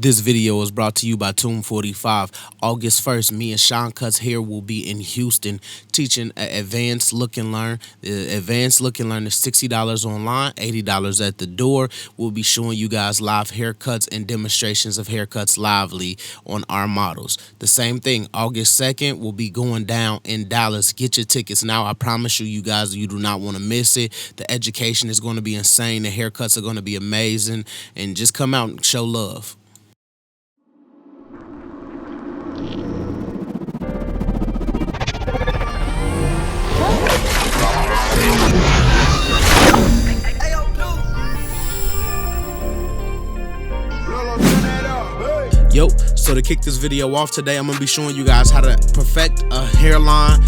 This video is brought to you by Tomb 45. August 1st, me and Sean Cuts here will be in Houston teaching an advanced look and learn. The advanced look and learn is $60 online, $80 at the door. We'll be showing you guys live haircuts and demonstrations of haircuts lively on our models. The same thing, August 2nd will be going down in Dallas. Get your tickets now. I promise you, you guys, you do not want to miss it. The education is going to be insane. The haircuts are going to be amazing. And just come out and show love. Yo, so to kick this video off today, I'm gonna be showing you guys how to perfect a hairline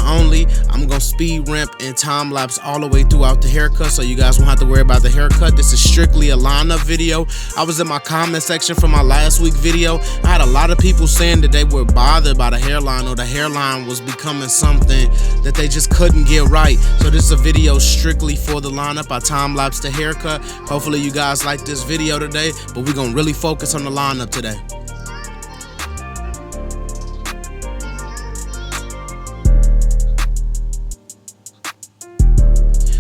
only. I'm gonna speed ramp and time lapse all the way throughout the haircut, so you guys won't have to worry about the haircut. This is strictly a lineup video. I was in my comment section from my last week video. I had a lot of people saying that they were bothered by the hairline, or the hairline was becoming something that they just couldn't get right. So this is a video strictly for the lineup. I time lapse the haircut. Hopefully you guys like this video today, but we're gonna really focus on the lineup today.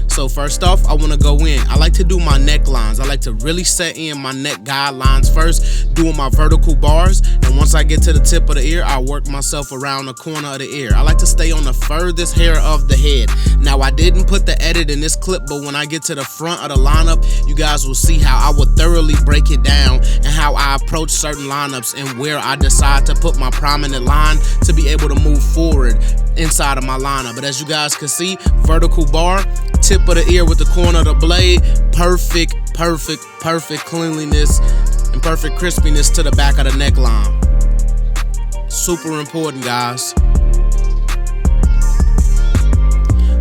So first off, I want to go in. I like to do my necklines. I like to really set in my neck guidelines first, doing my vertical bars. And once I get to the tip of the ear, I work myself around the corner of the ear. I like to stay on the furthest hair of the head. Now, I didn't put the edit in this clip, but when I get to the front of the lineup, you guys will see how I will thoroughly break it down and how I approach certain lineups and where I decide to put my prominent line to be able to move forward inside of my lineup. But as you guys can see, vertical bar, tip of the ear with the corner of the blade, perfect cleanliness and perfect crispiness to the back of the neckline. Super important, guys.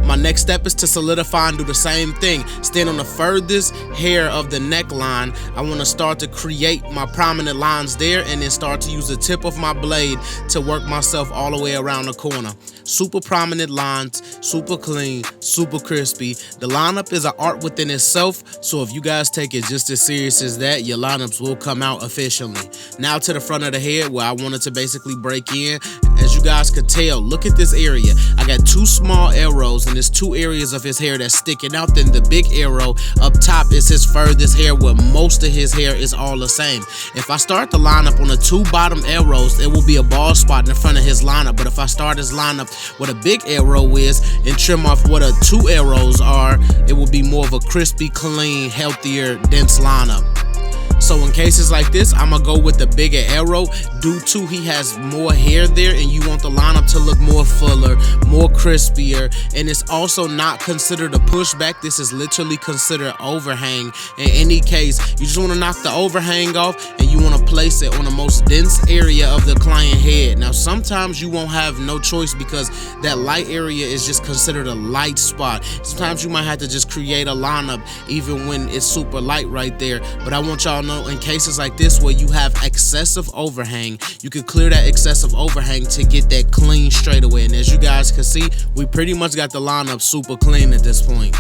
My next step is to solidify and do the same thing. Stand on the furthest hair of the neckline. I want to start to create my prominent lines there and then start to use the tip of my blade to work myself all the way around the corner. Super prominent lines, super clean, super crispy. The lineup is an art within itself, so if you guys take it just as serious as that, your lineups will come out efficiently. Now to the front of the head where I wanted to basically break in. As you guys could tell, look at this area. I got two small arrows and there's two areas of his hair that's sticking out. Then the big arrow up top is his furthest hair, where most of his hair is all the same. If I start the lineup on the two bottom arrows, it will be a bald spot in front of his lineup. But if I start his lineup where the big arrow is and trim off where the two arrows are, it will be more of a crispy, clean, healthier, dense lineup. So in cases like this, I'm gonna go with the bigger arrow due to he has more hair there and you want the lineup to look more fuller, more crispier. And it's also not considered a pushback. This is literally considered overhang. In any case, you just wanna knock the overhang off and you wanna place it on the most dense area of the client head. Now, sometimes you won't have no choice because that light area is just considered a light spot. Sometimes you might have to just create a lineup even when it's super light right there. But I want y'all to know, in cases like this where you have excessive overhang, you can clear that excessive overhang to get that clean straight away. And as you guys can see, we pretty much got the lineup super clean at this point.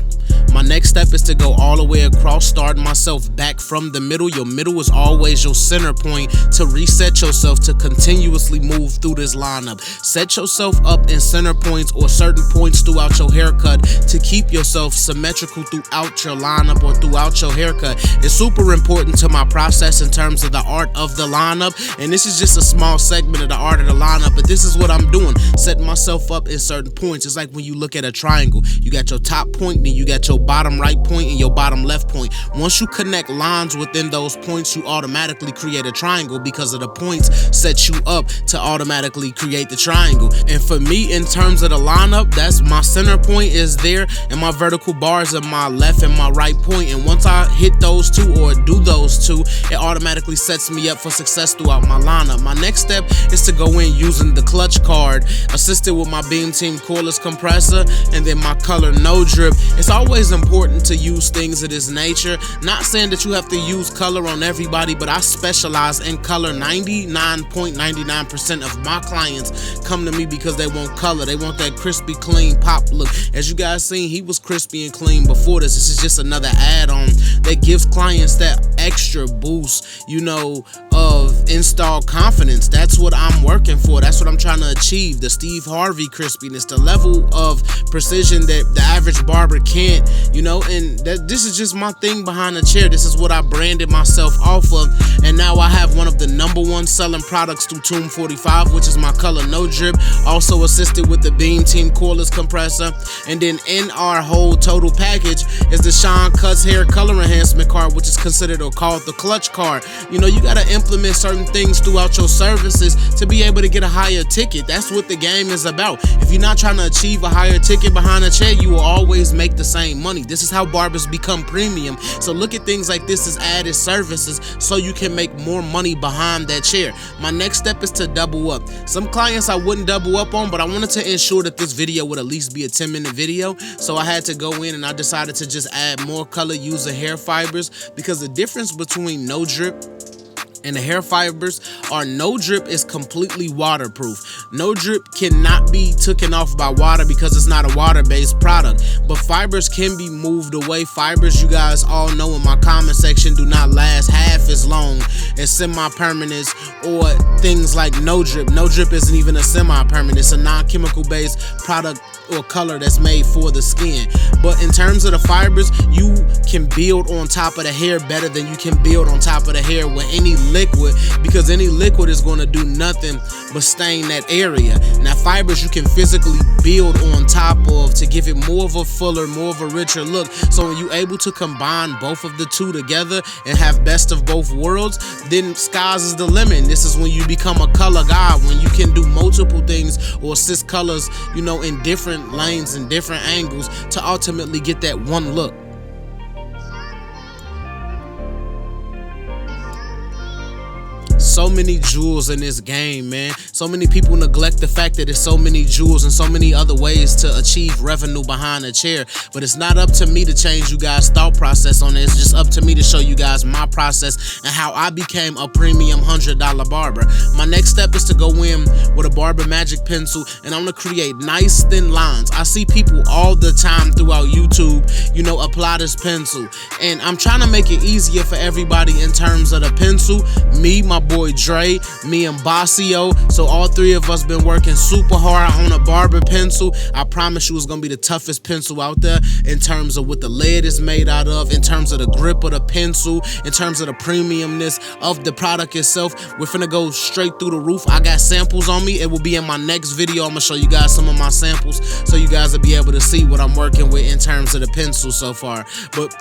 My next step is to go all the way across, starting myself back from the middle. Your middle is always your center point to reset yourself to continuously move through this lineup. Set yourself up in center points or certain points throughout your haircut to keep yourself symmetrical throughout your lineup or throughout your haircut. It's super important to my process in terms of the art of the lineup, and this is just a small segment of the art of the lineup, but this is what I'm doing, setting myself up in certain points. It's like when you look at a triangle, you got your top point, then you got your bottom right point and your bottom left point. Once you connect lines within those points, you automatically create a triangle because of the points set you up to automatically create the triangle. And for me, in terms of the lineup, that's my center point is there and my vertical bars are my left and my right point. And once I hit those two or do those two, it automatically sets me up for success throughout my lineup. My next step is to go in using the clutch card, assisted with my Beam Team cordless compressor, and then my color no drip. It's always important to use things of this nature. Not saying that you have to use color on everybody, but I specialize in color. 99.99% of my clients come to me because they want color. They want that crispy, clean pop look. As you guys seen, he was crispy and clean before this. This is just another add-on that gives clients that extra boost, you know, of install confidence. That's what I'm working for. That's what I'm trying to achieve. The Steve Harvey crispiness, the level of precision that the average barber can't, and this is just my thing behind the chair. This is what I branded myself off of. And now I have one of the #1 selling products through Tomb 45, which is my color no drip. Also assisted with the Beam Team cordless compressor. And then in our whole total package is the Sean Cuts hair color enhancement card, which is considered or called the clutch card. You gotta implement certain things throughout your services to be able to get a higher ticket. That's what the game is about. If you're not trying to achieve a higher ticket behind a chair, you will always make the same money. This is how barbers become premium. So look at things like this as added services so you can make more money behind that chair. My next step is to double up. Some clients I wouldn't double up on, but I wanted to ensure that this video would at least be a 10-minute video. So I had to go in and I decided to just add more color using hair fibers, because the difference between no drip and the hair fibers are no drip is completely waterproof. No drip cannot be taken off by water because it's not a water-based product, but fibers can be moved away. Fibers, you guys all know in my comment section, do not last half as long as semi-permanents or things like no drip. No drip isn't even a semi-permanent. It's a non-chemical based product or color that's made for the skin. But in terms of the fibers, you can build on top of the hair better than you can build on top of the hair with any liquid, because any liquid is going to do nothing but stain that area. Now fibers you can physically build on top of to give it more of a fuller, more of a richer look. So when you're able to combine both of the two together and have best of both worlds, then skies is the limit. This is when you become a color god, when you can do multiple things or assist colors, in different lanes and different angles to ultimately get that one look. So many jewels in this game, man. So many people neglect the fact that there's so many jewels and so many other ways to achieve revenue behind a chair. But it's not up to me to change you guys' thought process on it. It's just up to me to show you guys my process and how I became a premium $100 barber. My next step is to go in with a Barber Magic pencil, and I'm gonna create nice thin lines. I see people all the time throughout YouTube, apply this pencil, and I'm trying to make it easier for everybody in terms of the pencil. Me, my boy Dre, me and Bossio, so all three of us been working super hard on a Barber pencil. I promise you it's gonna be the toughest pencil out there in terms of what the lead is made out of, in terms of the grip of the pencil, in terms of the premiumness of the product itself. We're finna go straight through the roof. I got samples on me. It will be in my next video. I'm gonna show you guys some of my samples so you guys will be able to see what I'm working with in terms of the pencil so far. But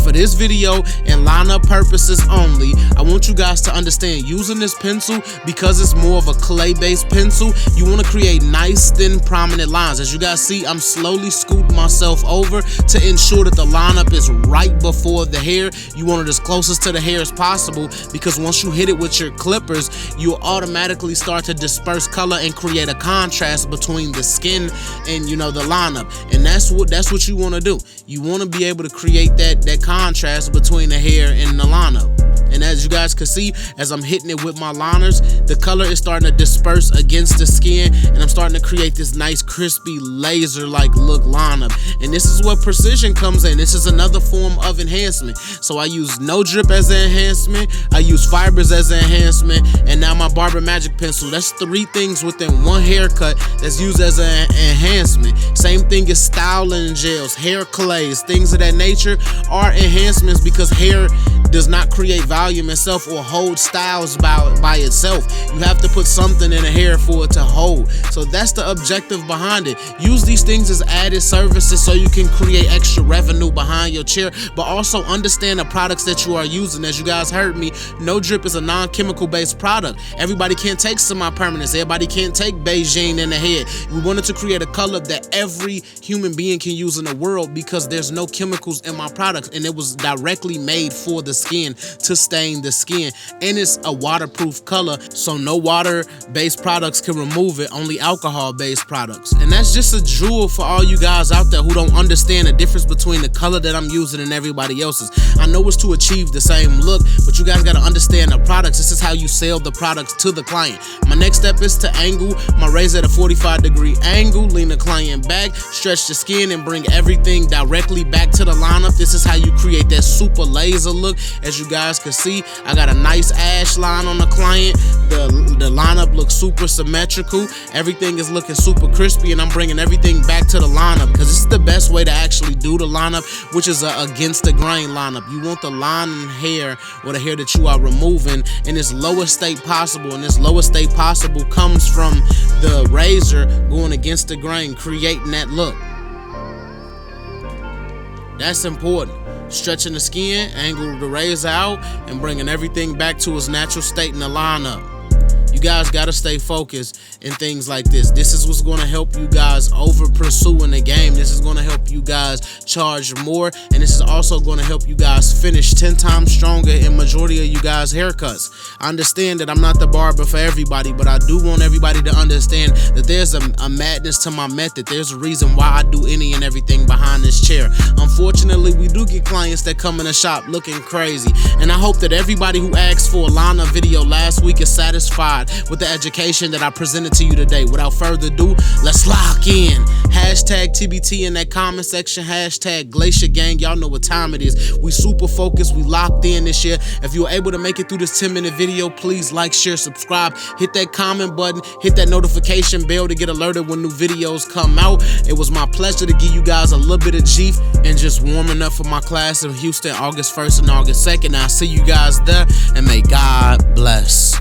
for this video and lineup purposes only, I want you guys to understand, using this pencil, because it's more of a clay-based pencil, you want to create nice, thin, prominent lines. As you guys see, I'm slowly scooting myself over to ensure that the lineup is right before the hair. You want it as closest to the hair as possible, because once you hit it with your clippers, you'll automatically start to disperse color and create a contrast between the skin and the lineup. And that's what you want to do. You want to be able to create that contrast between the hair and the lineup. And as you guys can see, as I'm hitting it with my liners, the color is starting to disperse against the skin, and I'm starting to create this nice crispy laser-like look lineup. And this is where precision comes in. This is another form of enhancement. So I use no drip as an enhancement, I use fibers as an enhancement, and now my Barber Magic pencil. That's three things within one haircut that's used as an enhancement. Same thing as styling gels, hair clays, things of that nature are enhancements, because hair does not create volume itself or hold styles by itself. You have to put something in the hair for it to hold. So that's the objective behind it. Use these things as added services so you can create extra revenue behind your chair, but also understand the products that you are using. As you guys heard me, no drip is a non-chemical based product. Everybody can't take semi-permanents. Everybody can't take Beijing in the head. We wanted to create a color that every human being can use in the world, because there's no chemicals in my product, and it was directly made for the skin to stain the skin, and it's a waterproof color, so no water-based products can remove it, only alcohol-based products. And that's just a jewel for all you guys out there who don't understand the difference between the color that I'm using and everybody else's. I know it's to achieve the same look, but you guys got to understand the products. This is how you sell the products to the client. My next step is to angle my razor at a 45-degree angle, lean the client back, stretch the skin, and bring everything directly back to the lineup. This is how you create that super laser look. As you guys can see, I got a nice ash line on the client. The lineup looks super symmetrical. Everything is looking super crispy, and I'm bringing everything back to the lineup because this is the best way to actually do the lineup, which is a against the grain lineup. You want the line and hair, or the hair that you are removing, in its lowest state possible, and this lowest state possible comes from the razor going against the grain, creating that look. That's important. Stretching the skin, angle the razor out, and bringing everything back to its natural state in the lineup. You guys gotta stay focused in things like this. This is what's gonna help you guys over pursue in the game. This is gonna help you guys charge more, and this is also gonna help you guys finish 10 times stronger in majority of you guys' haircuts. I understand that I'm not the barber for everybody, but I do want everybody to understand that there's a madness to my method. There's a reason why I do any and everything behind this chair. Unfortunately, we do get clients that come in the shop looking crazy, and I hope that everybody who asked for a lineup video last week is satisfied with the education that I presented to you today. Without further ado, let's lock in. Hashtag TBT in that comment section. Hashtag Glacier Gang. Y'all know what time it is. We super focused. We locked in this year. If you were able to make it through this 10-minute video, please like, share, subscribe. Hit that comment button. Hit that notification bell to get alerted when new videos come out. It was my pleasure to give you guys a little bit of Jeep and just warming up for my class in Houston, August 1st and August 2nd. I'll see you guys there, and may God bless.